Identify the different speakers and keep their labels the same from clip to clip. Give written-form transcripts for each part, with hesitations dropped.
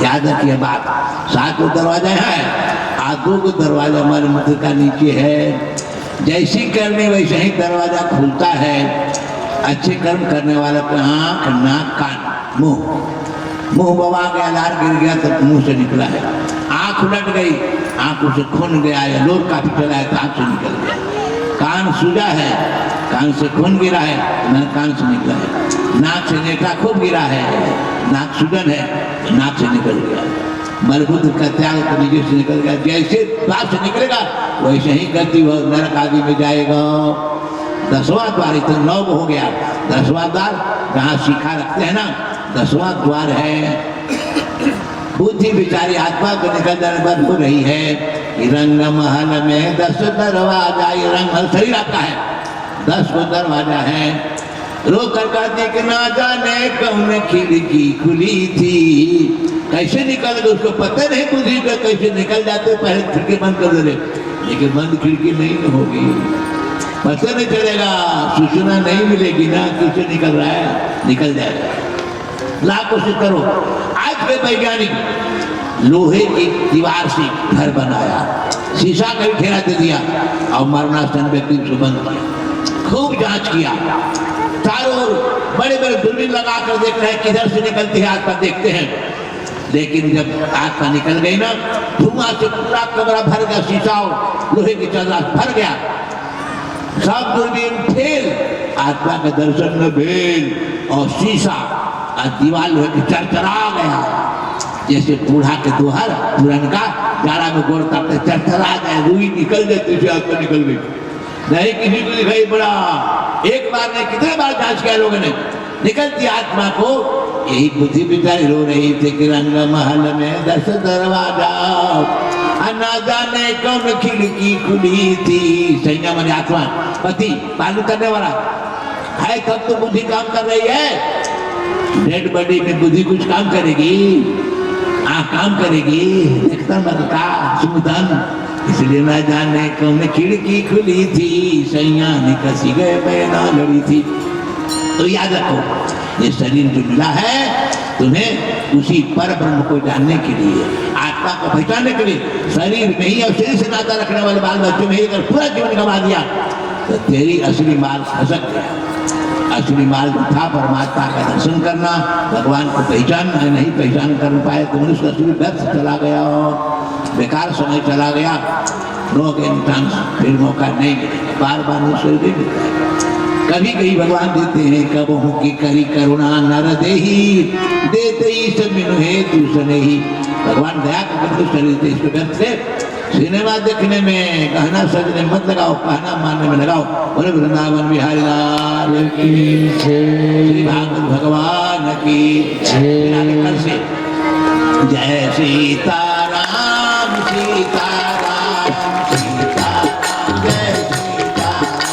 Speaker 1: याद रखिए बात, 7 दरवाजा है, आदों को दरवाजा हमारे मुख का नीचे है। जैसी करने वैसे ही दरवाजा खुलता है। अच्छे कर्म करने वाला को आँख, नाक, कान, मुंह बवा गया, लार गिर गया तो मुंह से निकला है। आँख उलट गई, आँखों से खून गया, या लोग काफी चला है तो आँख से निकल गया। कान सूजा है, कान से खून गिरा है, कान से निकला है। नाक से नेटा खूब गिरा है, नाक सूजन है, नाक से निकल गया। मलबूत का त्याग तो नीचे से निकल गया। जैसे बाप से निकलेगा वैसे ही गति वो नरक आदि में जाएगा। 10वां द्वार, इतना 9 हो गया। 10वां द्वार जहाँ शिखा रखते हैं ना, 10वां द्वार है। बुद्धि बिचारी आत्मा को निकल जाने पर हो रही है कि रंग महल में 10 दरवाजा, ये रंग महल शरीर आपका है, 10 को दरवाजा है। रोक कर कहते कि ना जाने कौन खिड़की खुली थी, कैसे निकल गए उसको पता नहीं, बुद्धि का कैसे निकल जाते, पहले खिड़की बंद कर दे, लेकिन बंद खिड़की नहीं होगी, पता नहीं चलेगा, सूचना नहीं मिलेगी ना किसे निकल रहा है, निकल जाएगा। ला कोशिश करो। आज के वैज्ञानिक लोहे की दीवार से घर बनाया, शीशा का भी ठेरा दे दिया और मरणासन व्यक्ति को बंद किया। खूब जांच किया, चारों ओर बड़े बड़े दूरबीन लगा कर देख रहे हैं किधर से निकलती है आत्मा, देखते हैं। लेकिन जब आत्मा निकल गई ना, धुआं से पूरा कमरा भर गया, शीशा और लोहे की चादर भर गया, सब दूरबीन फेल, आत्मा का दर्शन न भेल और शीशा और दीवार लोहे की चरचरा गया। जैसे बूढ़ा के दोहर पुरनका जाड़ा में गोड़ काटते चरचरा गया, रुई निकल जाती थी, आत्मा निकल गई। नहीं किसी को दिखाई पड़ा। एक बार नहीं कितने बार जांच किया लोगों ने, निकलती आत्मा को। यही बुद्धि बिचारी रो रही थी कि रंग महल में 10 दरवाजा, ना जाने कौन खिड़की खुली थी। सैया मन आत्मा, पति पालन करने वाला है, तब तो बुद्धि काम कर रही है। डेड बॉडी में बुद्धि कुछ काम करेगी, काम करेगी, देखता मरता सुमधन, इसलिए ना जाने कौन खिड़की खुली थी, सैया ने कसी गए पैना लड़ी थी। तो याद रखो, ये शरीर जो मिला है तुम्हें उसी पर ब्रह्म को जानने के लिए, आत्मा को पहचानने के लिए। शरीर में ही और शरीर से नाता रखने वाले बाल बच्चों में ही अगर पूरा जीवन गंवा दिया तो तेरी असली माल खसक गया। असली माल था परमात्मा का दर्शन करना, भगवान को पहचानना है। नहीं पहचान कर पाए तो मनुष्य असली व्यर्थ चला गया, बेकार समय चला गया। नो अगेन चांस, फिर मौका नहीं मिलेगा, बार बार मनुष्य नहीं मिलेगा। कभी कभी भगवान देते हैं, कबहू की करी करुणा नर देही, देते ही सब मिनु है दूसरे ही। भगवान दया करके शरीर दे, इसको व्यर्थ से सिनेमा देखने में, गहना सजने मत लगाओ, कहना मानने में लगाओ। बोले वृंदावन बिहारी लाल की जय, भागवत भगवान की जय। जय सीताराम सीताराम सीताराम, जय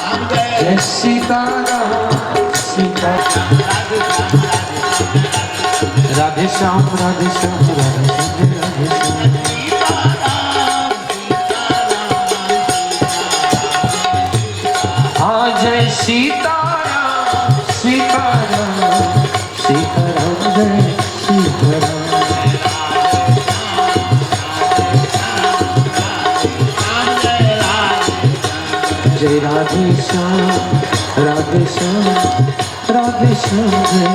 Speaker 1: सीताराम जय सीताराम सीताराम, राधे श्याम राधे श्याम राधे श्याम राधे श्याम। जय सीताराम सीताराम सीताराम, जय सीताराम। जय राधे श्याम राधे श्याम राधे श्याम जय।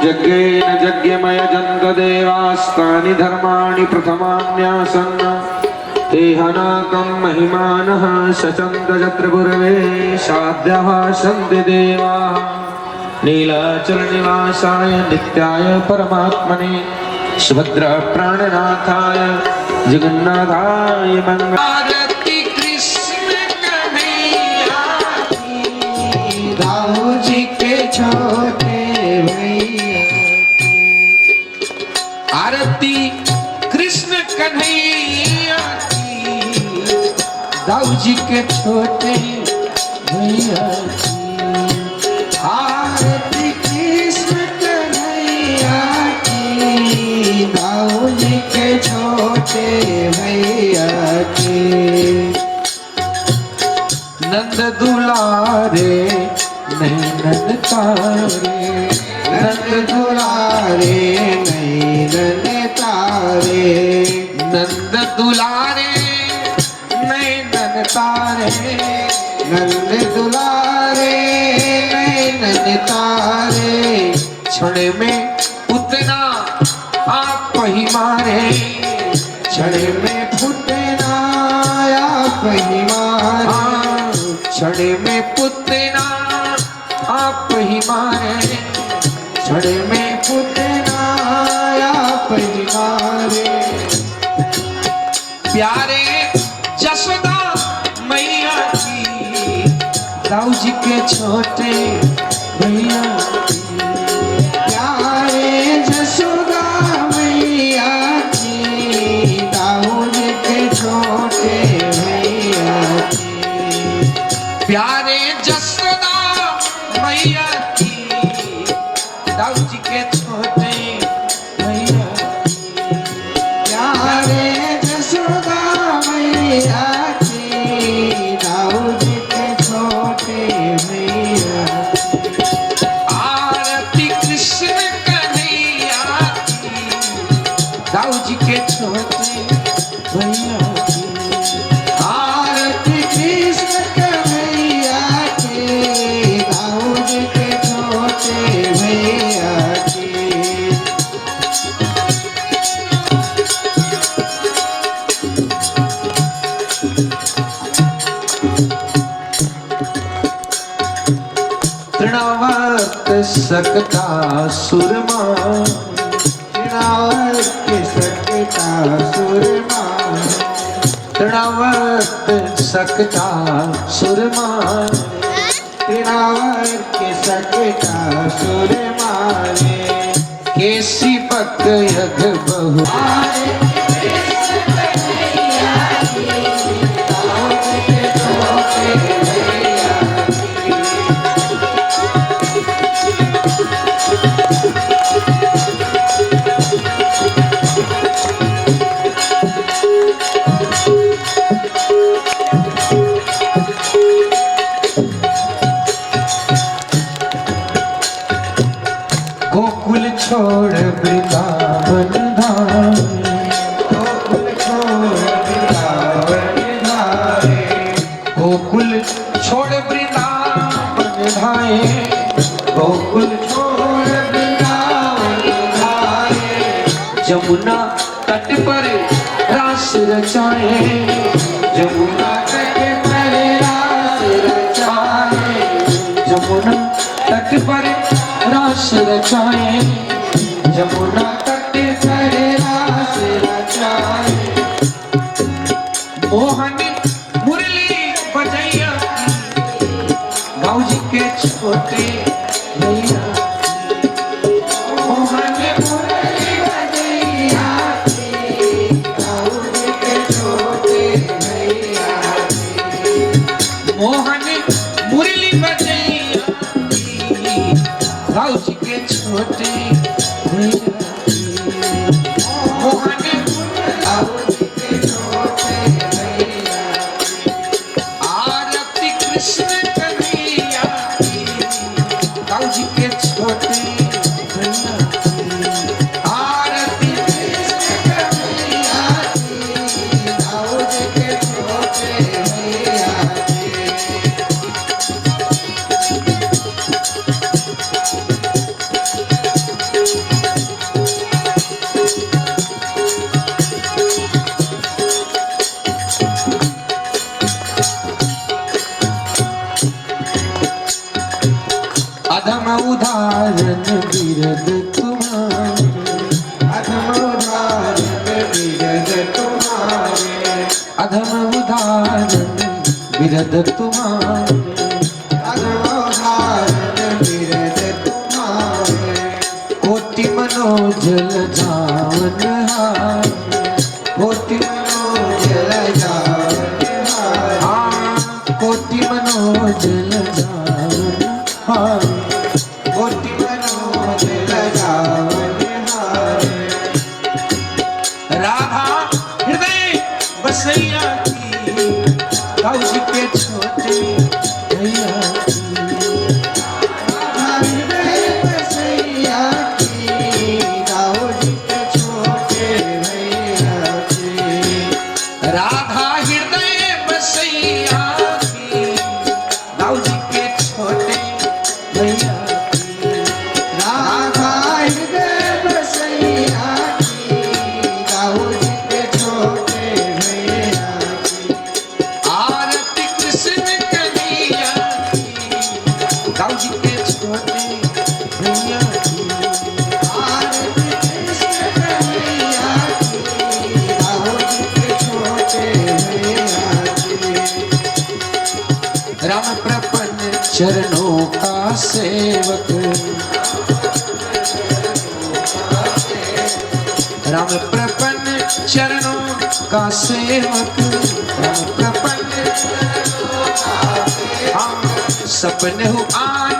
Speaker 2: यज्ञेन यज्ञमय जन्तदेवास्तानि धर्माणि प्रथमान्यासन्, तेहनाकं महिमानः शचन्त यत्र पूर्वे साध्यः सन्ति देवाः। नीलाचलनिवासाय नित्याय परमात्मने, सुभद्रा प्राणनाथाय जगन्नाथाय मंगल।
Speaker 3: आरती कृष्ण कन्हैया की, दाऊ जी के छोटे भैया की। आरती कृष्ण कन्हैया की, दाऊ जी के छोटे भैया नंद दुलारे नैनन तारे,
Speaker 2: नंद दुलारे नैनन तारे,
Speaker 3: नंद दुलारे नैनन तारे,
Speaker 2: नंद दुलारे नैनन तारे,
Speaker 3: क्षण में उतना आप ही मारे,
Speaker 2: क्षण में फुटना आप ही मारे,
Speaker 3: क्षण में पुतना आप ही मारे,
Speaker 2: क्षण में फुटना आप ही मारे।
Speaker 3: प्यारे जसोदा मैया की, दाऊ जी के छोटे भैया की,
Speaker 2: प्यारे जसोदा मैया की, दाऊद के छोटे भैया की,
Speaker 3: प्यारे जसोदा मैया की, दाऊ जी के छोटे भैया की,
Speaker 2: प्यारे जसोदा मैया की, दाऊद के छोटे भैया की।
Speaker 3: आरती कृष्ण कन्हैया की, दाऊ जी के छोटे भैया की,
Speaker 2: आरती कृष्ण कन्हैया की, दाऊद के छोटे भैया की।
Speaker 3: तृणावर्त सकता सुरमा,
Speaker 2: तृणावर्त के सकता सुरमा,
Speaker 3: तृणावर्त सकता सुरमा,
Speaker 2: तृणावर्त के सकता सुरमा रे।
Speaker 3: केसी पक यग बहु गोकुल छोड़ वृंदावन धाम,
Speaker 2: गोकुल छोड़ वृंदावन धारे,
Speaker 3: गोकुल छोड़ वृंदावन धाए,
Speaker 2: गोकुल छोड़ वृंदावन धारे,
Speaker 3: जमुना तट पर रास रचाए,
Speaker 2: जमुना तट पर रास रचाए,
Speaker 3: जमुना तट पर रास रचाए,
Speaker 2: जमुना तट पर रास रचाए।
Speaker 3: मोहन मुरली बजैया गाँव जी के छोटे भैया,
Speaker 2: मोहन मुरली बजैया की, दाऊद के छोटे भैया की।
Speaker 3: मोहन मुरली बजैया गाँव जी के छोटे भैया, मोहन
Speaker 2: दाऊद के छोटे भैया की।
Speaker 3: आरती कृष्ण कन्हैया गाँव जी के छोटे भैया, आरती
Speaker 2: कृष्ण कन्हैया की, दाऊद के छोटे भैया की।
Speaker 3: अधम उदाहरण बिरद तुम्हारे,
Speaker 2: अधम उदाहरण बिरद तुम्हारे,
Speaker 3: अधम उदाहरण बिरद तुम्हारे,
Speaker 2: अधम उदाहरण बिरद तुम्हारे।
Speaker 3: कोटि मनोजल जावन हार, कोटि
Speaker 2: मनोजल जावन हार,
Speaker 3: कोटि मनोजल जावन हार,
Speaker 2: कोटि मनोजल जावन हार।
Speaker 3: राधा हृदय बसैया की, दाऊ जी के छोटे भैया
Speaker 2: हृदय बसैया की दाऊ जी के छोटे भैया की
Speaker 3: राधा हृदय बसैया की दाऊ जी के छोटे भैया
Speaker 2: राधा हृदय बसैया की दाऊ जी के छोटे भैया की
Speaker 3: आरती कृष्ण कन्हैया की दाऊ जी के छोटे भैया की
Speaker 2: आरती कृष्ण कन्हैया की दाऊ जी के छोटे भैया की
Speaker 3: राम प्रपन्न चरणों का सेवक राम प्रपन्न चरणों का सेवक राम प्रपन्न हम सपने हु आन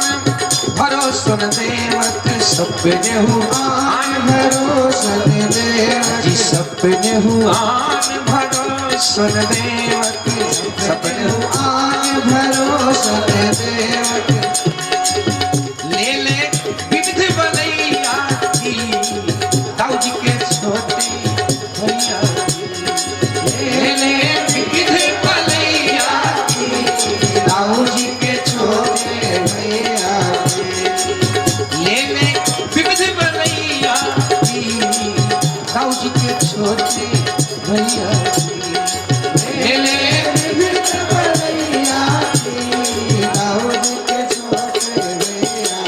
Speaker 3: भरोसन देवक सपने हु आन
Speaker 2: भरोसन देवक
Speaker 3: जी सपने हु आन भरोसन देवक सपने हु
Speaker 2: आन भरोसन देवक
Speaker 3: ले ले विविध बनैया की दाऊ जी के छोटे भैया ले ले विविध बनैया की
Speaker 2: दाऊ जी के छोटे भैया
Speaker 3: ले ले विविध बनैया की दाऊ जी के छोटे भैया ले ले
Speaker 2: विविध भैया की दाऊ जी के छोटे भैया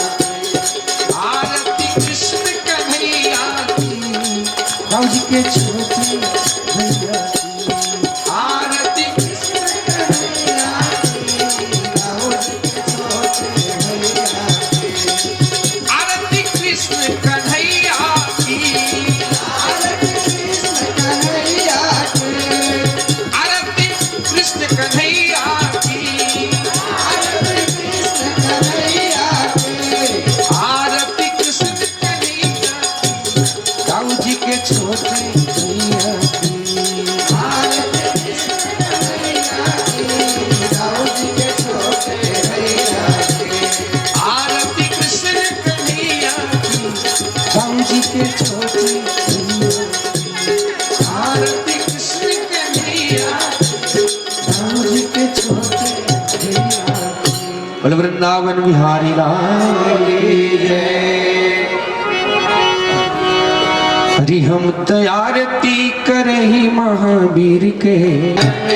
Speaker 3: आरती कृष्ण कन्हैया की दाऊ जी के छोटे भैया आरती
Speaker 2: कृष्ण कन्हैया की दाऊ जी के छोटे भैया
Speaker 3: आरती कृष्ण कन्हैया की
Speaker 2: आरती कृष्ण कन्हैया की
Speaker 3: आरती कृष्ण कन्हैया की
Speaker 2: आरती कृष्ण कन्हैया की
Speaker 3: आरती कृष्ण कन्हैया दाऊ जी के छोटे भैया की
Speaker 2: आरती कृष्ण कन्हैया की दाऊ जी के छोटे भैया की
Speaker 3: आरती कृष्ण कन्हैया की दाऊ जी के छोटे भैया आरती कृष्ण कन्हैया दाऊ जी के छोटे भैया बोल वृंदावन बिहारी लाल की जय। हरि हम तैयारती करही महावीर के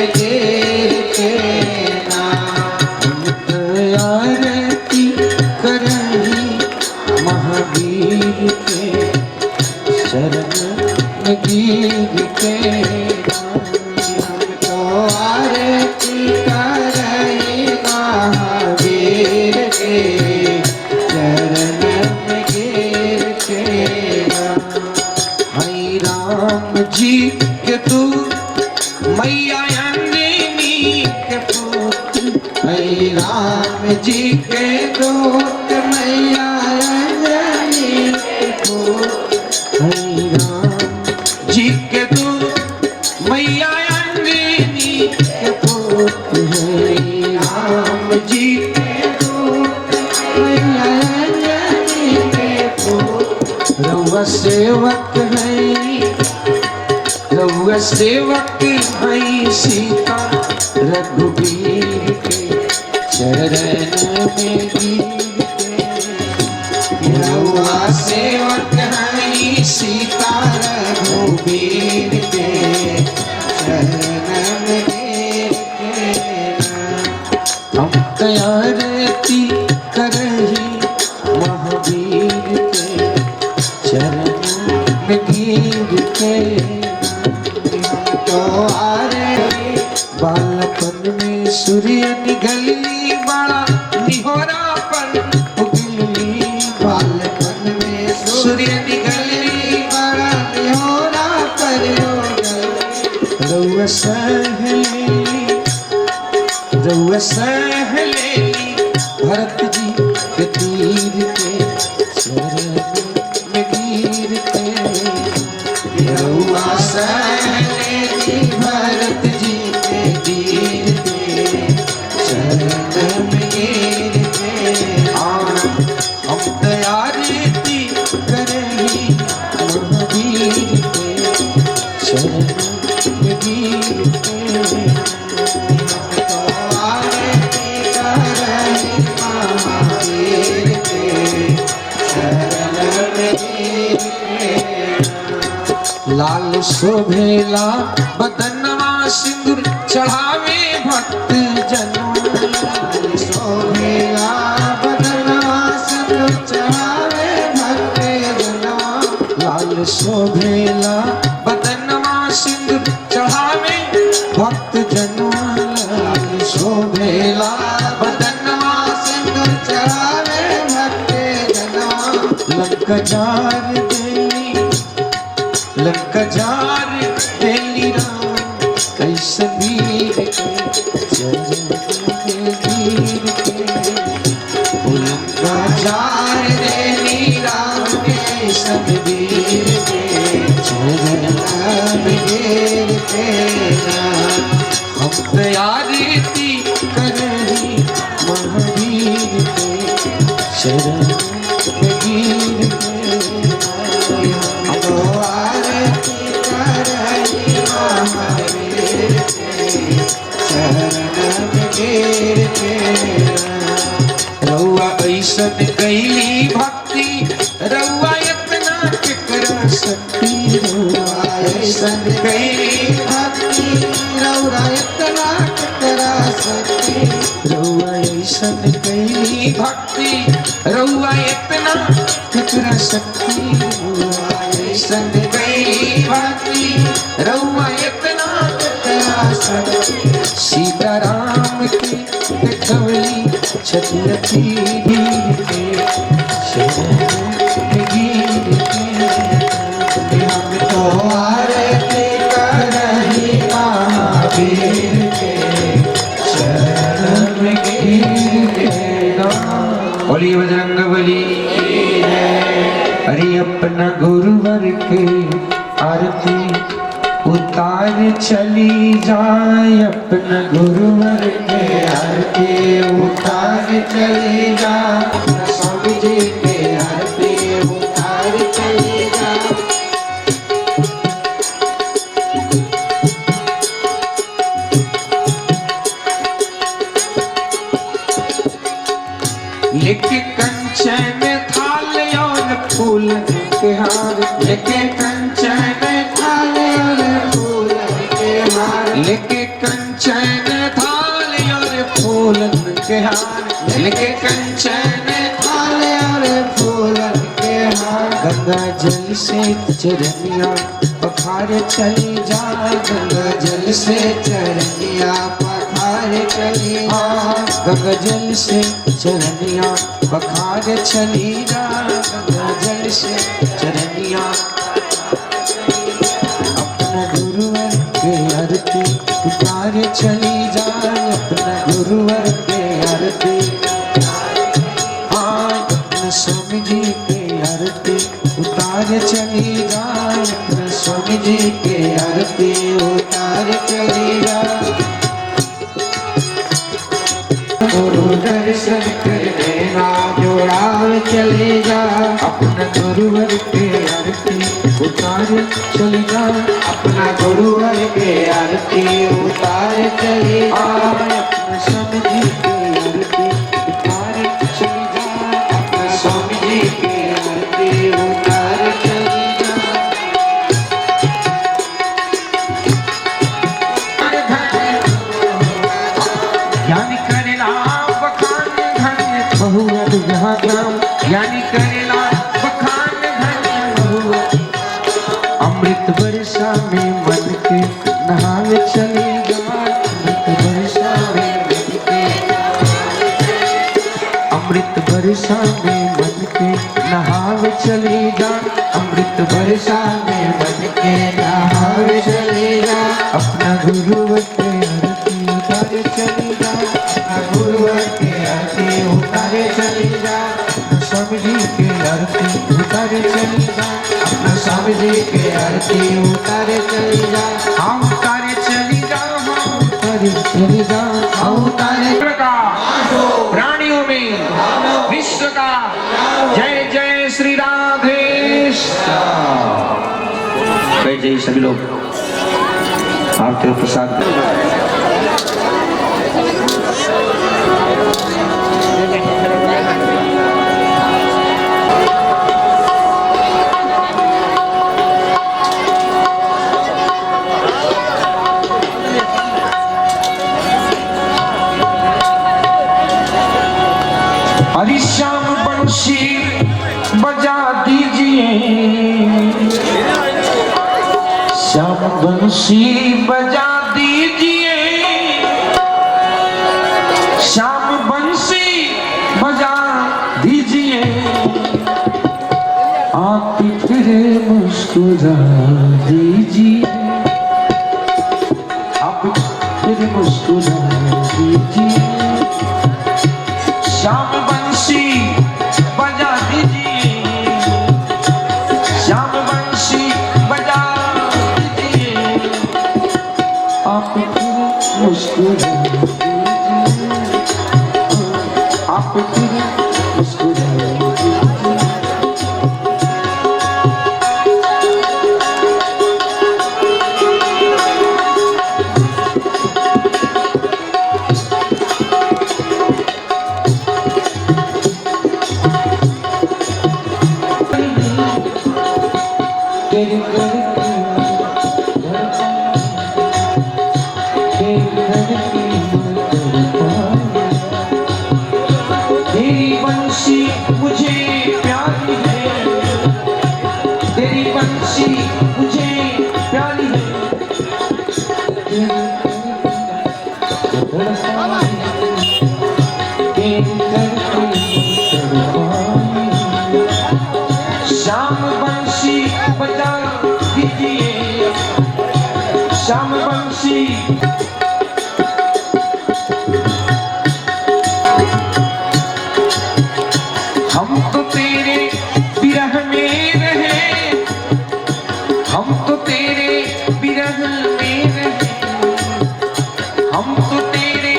Speaker 2: घेर के नाम
Speaker 3: हम तैयारती करही महावीर के शरण में गिर के
Speaker 2: तो आरती करई महावीर के चरण में गिर के
Speaker 3: हरि राम जी के तू मैया अंजनी के पुत्र
Speaker 2: हरि राम जी के दूत मैया अंजनी के पुत्र
Speaker 3: हरि राम जी के तू मैया अंजनी के पुत्र हरि राम जी
Speaker 2: के दूत मैया अंजनी के पुत्र
Speaker 3: रउआ सेवक है रउआ सेवक है सीता रघुबीर के चरण में गिर के रउआ सेवक है सीता रघुबीर के
Speaker 2: शरण में गिर के
Speaker 3: हम तैयारती करही महावीर के चरण में गिर के
Speaker 2: तो आरे
Speaker 3: बालपन में सूर्य निगली बड़ा निहोरापन उगली
Speaker 2: बालपन में
Speaker 3: सूर्य निगली
Speaker 2: बड़ा निहोरा करो
Speaker 3: रउआ सहलेली भरत जी के तीर के शरण में गिर के रउआ सहलेली भरत जी के तीर के
Speaker 2: आरती करहि महावीर के शरण में गिर के।
Speaker 3: लाल शोभेला बदनवा सिंदूर चढ़ावे भक्त जनवा
Speaker 2: शोभेला बदनवा सिंदूर चढ़ावे भक्त जनवा।
Speaker 3: लाल शोभेला बदनवा सिंदूर चढ़ावे भक्त जनवा लाल शोभेला
Speaker 2: बदनवा सिंदूर चढ़ावे भक्त जनवा।
Speaker 3: लंका जार देली राम कैसे वीर के चरण में गिर के।
Speaker 2: लंका जार देली राम के सब वीर के चरण में गिर के।
Speaker 3: हम आरती करहि महावीर के शरण में गिर के।
Speaker 2: हम आरती करहि महावीर के चरण में गिर के।
Speaker 3: रउआ ऐसन कैली भक्ति रउआ इतना केकरा शक्ति रउआ
Speaker 2: ऐसन कैली भक्ति रउआ इतना केकरा शक्ति।
Speaker 3: रउआ ऐसन कैली भक्ति रउआ इतना केकरा शक्ति रउआ
Speaker 2: ऐसन कैली भक्ति रउआ इतना केकरा शक्ति।
Speaker 3: सीताराम के देखवली छत्रपति वीर के शरण में गिर के।
Speaker 2: हम तो आरती करहि महावीर के शरण में गिर के।
Speaker 3: बोली बजरंग बली। अरे अपना गुरुवर के आरती उतार चली जाए अपना गुरुवर
Speaker 2: के आरती उतार चली जा। स्वामी जी के आरती उतार चली जा।
Speaker 3: लेके कंचन थाल और फूल के हार
Speaker 2: लेके कंचन थाल और फूल के हार।
Speaker 3: लेके कंचन थाल और फूल के हार लेके कंचन
Speaker 2: थाल और फूल के हार।
Speaker 3: गंगा जल से चरनिया पखार चली जा
Speaker 2: गंगा जल से चरनिया पखार चली जा।
Speaker 3: गंगा जल से चरनिया पखार चली जा गंगा जल से चरनिया। अपना गुरुवर के आरती उतार चली जा अपना गुरुवर के आरती। हाँ अपना स्वामी जी के आरती उतार चली जा अपना स्वामी जी के आरती
Speaker 2: उतार चली जा। गुरु दर्शन करने ना जोड़ाव चली जा।
Speaker 3: अपना गुरुवर के आरती उतार चली जा
Speaker 2: अपना गुरुवर के आरती उतार चली जा।
Speaker 3: अपना स्वामी जी के आरती उतार चली जा
Speaker 2: अपना स्वामी जी के आरती उतार चली जा।
Speaker 3: यानी करेला बखान धन्य बहुअर यहाँ ग्राम यानी करेला बखान धन्य बहुअर। अमृत वर्षा में मन के नहावे चले जा अमृत वर्षा में मन के अमृत वर्षा में मन के नहावे चले जा अमृत वर्षा में मन के
Speaker 2: नहावे चली जा।
Speaker 3: अपना गुरुवर के आरती उतारे चली जा
Speaker 2: अपना गुरुवर के आरती उतारे चली जा।
Speaker 3: स्वामी जी के आरती उतारे चली जा
Speaker 2: अपना स्वामी जी के आरती उतारे चली जा।
Speaker 3: हम उतारे चली जा हम उतारे चली जा
Speaker 2: हम उतारे
Speaker 3: का प्राणियों में विश्व का जय जय श्री राधे श्याम। जय जय सभी लोग। आपके प्रसाद हरी श्याम बंशी बजा दीजिए, श्याम बंशी बजा दीजिए, श्याम बंशी बजा दीजिए, आप फिर मुस्कुरा दीजिए, आप फिर मुस्कुरा दीजिए, श्याम बंशी बजा दीजिए, श्याम बंशी बजा दीजिए, आप फिर मुस्कुरा दीजिए, आप फिर मुस्कुरा दीजिए। तेरी बंशी मुझे प्यारी है, तेरी बंशी मुझे प्यारी है, श्याम बंशी बजा दीजिए, श्याम बंशी हम तो तेरे विरह में रहे, हम तो तेरे विरह में रहे, हम तो तेरे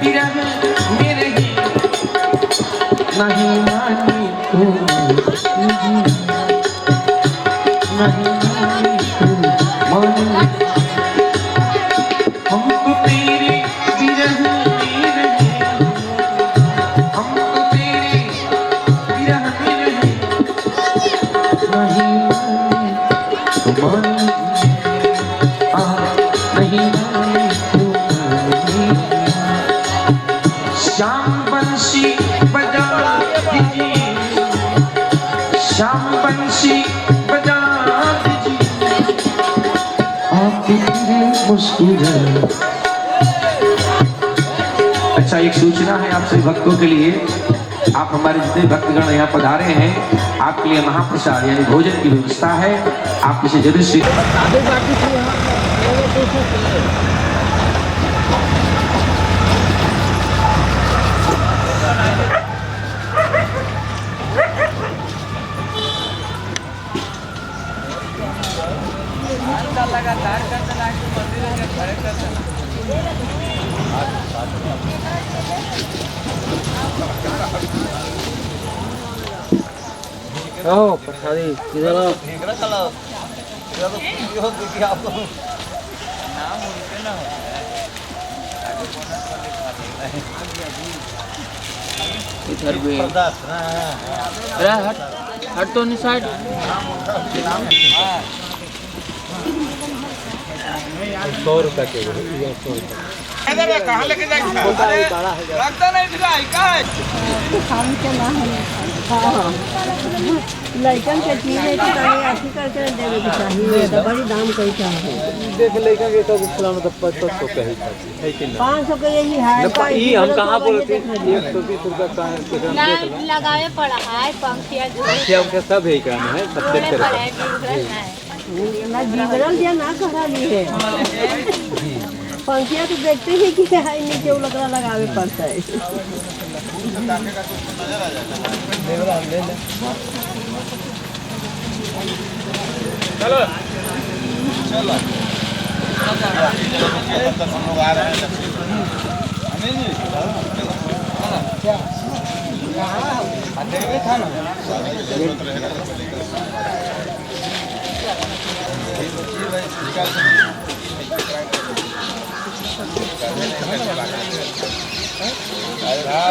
Speaker 3: विरह में रहे, नहीं मानी तो नहीं मानी तो मानी, हम तो तेरे विरह में रहे, हम तो तेरे विरह में रहे, नहीं मानी तो मानी, नहीं मानी तो मानी, श्याम बंशी बजा दीजिए, श्याम बंशी बजा दीजिए, आप फिर मुस्कुरा। अच्छा, एक सूचना है आप सभी भक्तों के लिए, आप हमारे जितने भक्तगण यहाँ पधारे हैं, आपके लिए महाप्रसाद यानी भोजन की व्यवस्था है, आप इसे जरूर
Speaker 4: लगातार करते मंदिर खड़े करते
Speaker 2: प्रसादी किधर
Speaker 4: आपको नाम उनके ना
Speaker 5: इधर भी अरे हट तो नहीं साइड
Speaker 2: 100 रुपये के 100 रुपये
Speaker 4: कहाँ लेके जाएगा लगता नहीं
Speaker 6: हम के ना हाँ लड़कन के चीज है कि तनी अथी करके देवे के चाहिए तो बड़ी दाम कई चाहिए
Speaker 2: देख लड़का के तो फलाना तो 500 का है कि नहीं
Speaker 6: 500 के यही है
Speaker 2: ये हम कहाँ बोलते हैं 120 रुपये का है
Speaker 7: लगावे पड़ा है पंखिया जो
Speaker 2: क्या उनका सब है क्या है सब चेक
Speaker 7: पड़ा
Speaker 2: करें
Speaker 7: है
Speaker 6: ना जीवरल या ना करा ली है पंखिया तो देखते ही कि है नीचे वो लगावे पड़ता है
Speaker 4: चलो चलो हम लोग आ रहे हैं नहीं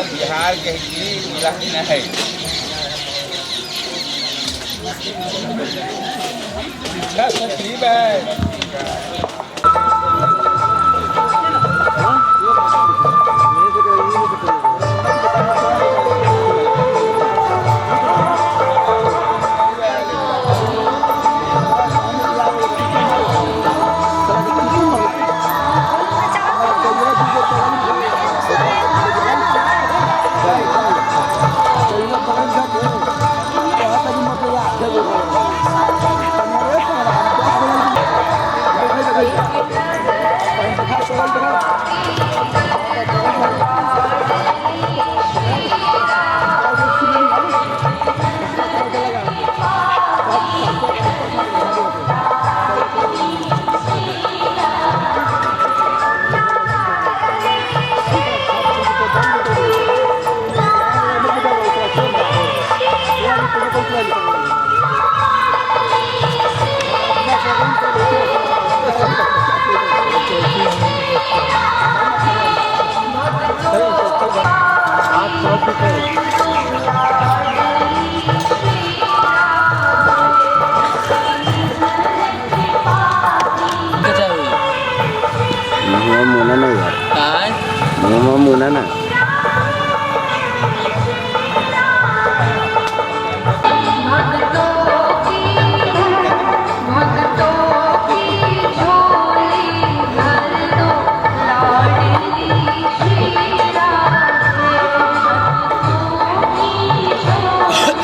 Speaker 4: बिहार के जिला की न है ठीक है
Speaker 5: काय
Speaker 3: muna na.